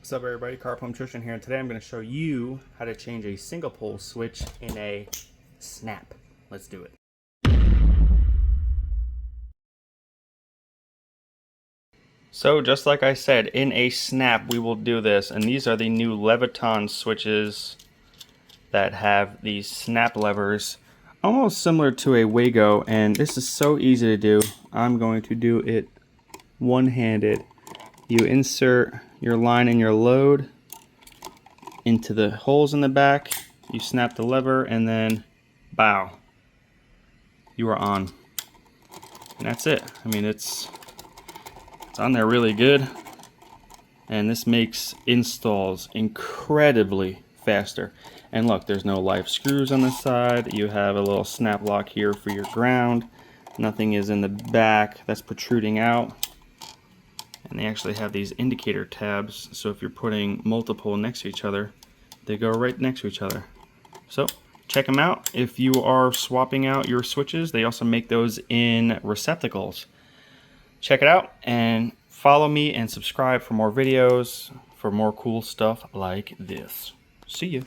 What's up everybody, Car Pump Tristan here, and today I'm going to show you how to change a single pole switch in a snap. Let's do it. So just like I said, in a snap we will do this, and these are the new leviton switches that have these snap levers, almost similar to a Wago, and this is so easy to do. I'm going to do it one-handed. You insert your line and your load into the holes in the back, you snap the lever, and then bow, you are on. And that's it. I mean, it's on there really good, and this makes installs incredibly faster. And look, there's no live screws on the side. You have a little snap lock here for your ground. Nothing is in the back that's protruding out. And they actually have these indicator tabs, so if you're putting multiple next to each other, they go right next to each other. So check them out. If you are swapping out your switches, they also make those in receptacles. Check it out and follow me and subscribe for more videos, for more cool stuff like this. See you.